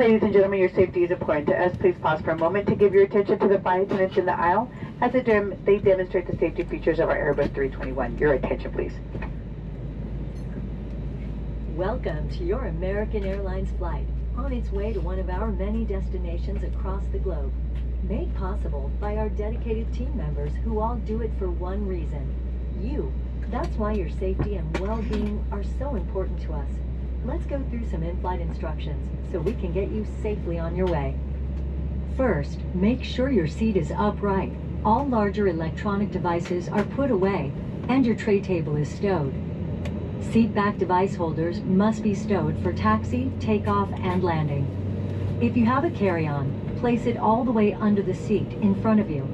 ladies and gentlemen, your safety is important to us. Please pause for a moment to give your attention to the flight attendants in the aisle as they demonstrate the safety features of our Airbus A321. Your attention, please. Welcome to your American Airlines flight on its way to one of our many destinations across the globe. Made possible by our dedicated team members who all do it for one reason: you. That's why your safety and well-being are so important to us. Let's go through some in-flight instructions so we can get you safely on your way. First, make sure your seat is upright. All larger electronic devices are put away and your tray table is stowed. Seat back device holders must be stowed for taxi, takeoff, and landing. If you have a carry-on, place it all the way under the seat in front of you.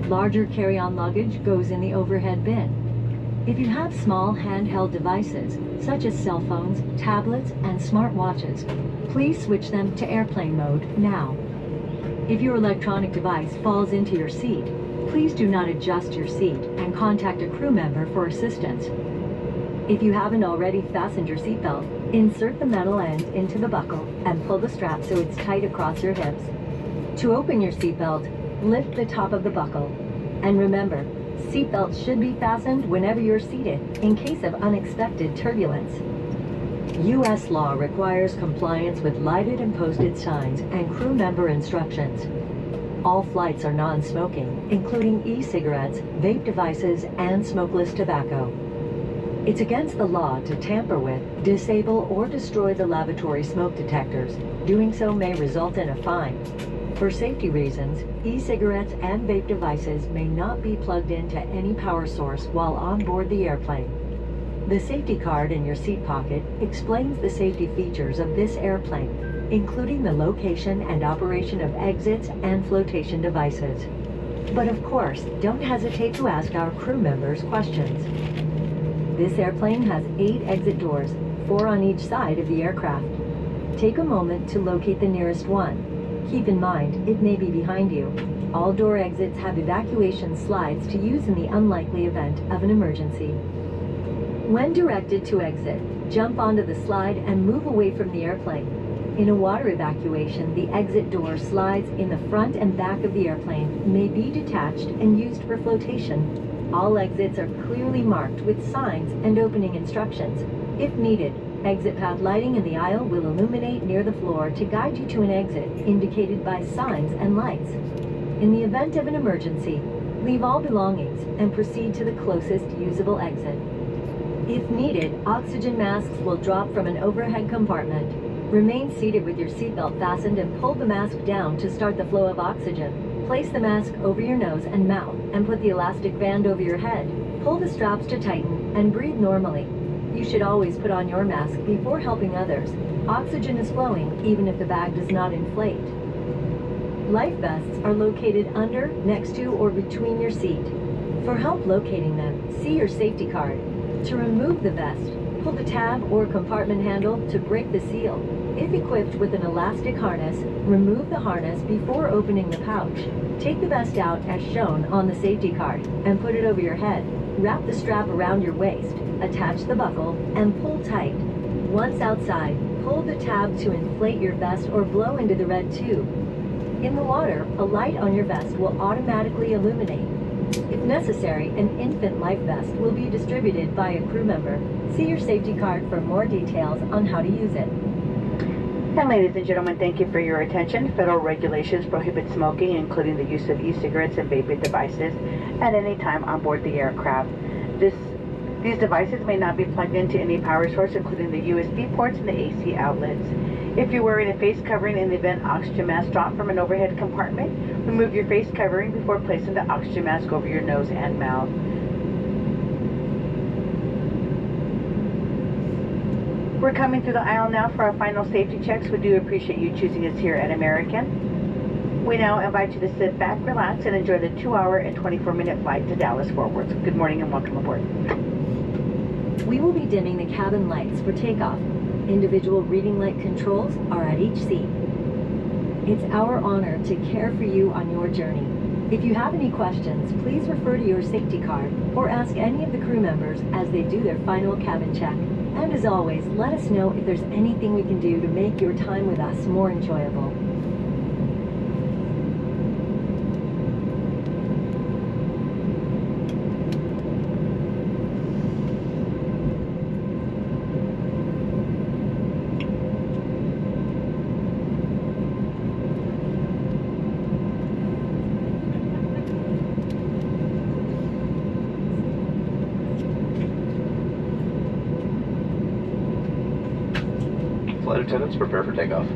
Larger carry-on luggage goes in the overhead bin. If you have small handheld devices, such as cell phones, tablets, and smartwatches, please switch them to airplane mode now. If your electronic device falls into your seat, please do not adjust your seat and contact a crew member for assistance. If you haven't already fastened your seatbelt, insert the metal end into the buckle and pull the strap so it's tight across your hips. To open your seatbelt, lift the top of the buckle. And remember, seatbelts should be fastened whenever you're seated in case of unexpected turbulence. U.S. law requires compliance with lighted and posted signs and crew member instructions. All flights are non-smoking, including e-cigarettes, vape devices, and smokeless tobacco. It's against the law to tamper with, disable, or destroy the lavatory smoke detectors. Doing so may result in a fine. For safety reasons, e-cigarettes and vape devices may not be plugged into any power source while on board the airplane. The safety card in your seat pocket explains the safety features of this airplane, including the location and operation of exits and flotation devices. But of course, don't hesitate to ask our crew members questions. This airplane has 8 exit doors, 4 on each side of the aircraft. Take a moment to locate the nearest one. Keep in mind, it may be behind you. All door exits have evacuation slides to use in the unlikely event of an emergency. When directed to exit, jump onto the slide and move away from the airplane. In a water evacuation, the exit door slides in the front and back of the airplane may be detached and used for flotation. All exits are clearly marked with signs and opening instructions. If needed, exit path lighting in the aisle will illuminate near the floor to guide you to an exit indicated by signs and lights. In the event of an emergency, leave all belongings and proceed to the closest usable exit. If needed, oxygen masks will drop from an overhead compartment. Remain seated with your seatbelt fastened and pull the mask down to start the flow of oxygen. Place the mask over your nose and mouth and put the elastic band over your head. Pull the straps to tighten and breathe normally. You should always put on your mask before helping others. Oxygen is flowing even if the bag does not inflate. Life vests are located under, next to, or between your seat. For help locating them, see your safety card. To remove the vest, pull the tab or compartment handle to break the seal. If equipped with an elastic harness, remove the harness before opening the pouch. Take the vest out as shown on the safety card and put it over your head. Wrap the strap around your waist, attach the buckle, and pull tight. Once outside, pull the tab to inflate your vest or blow into the red tube. In the water, a light on your vest will automatically illuminate. If necessary, an infant life vest will be distributed by a crew member. See your safety card for more details on how to use it. And ladies and gentlemen, thank you for your attention. Federal regulations prohibit smoking, including the use of e-cigarettes and vaping devices, at any time on board the aircraft. These devices may not be plugged into any power source, including the USB ports and the AC outlets. If you're wearing a face covering in the event oxygen mask drop from an overhead compartment, remove your face covering before placing the oxygen mask over your nose and mouth. We're coming through the aisle now for our final safety checks. We do appreciate you choosing us here at American. We now invite you to sit back, relax, and enjoy the 2-hour and 24-minute flight to Dallas Fort Worth. Good morning and welcome aboard. We will be dimming the cabin lights for takeoff. Individual reading light controls are at each seat. It's our honor to care for you on your journey. If you have any questions, please refer to your safety card or ask any of the crew members as they do their final cabin check. And as always, let us know if there's anything we can do to make your time with us more enjoyable. Flight attendants, prepare for takeoff.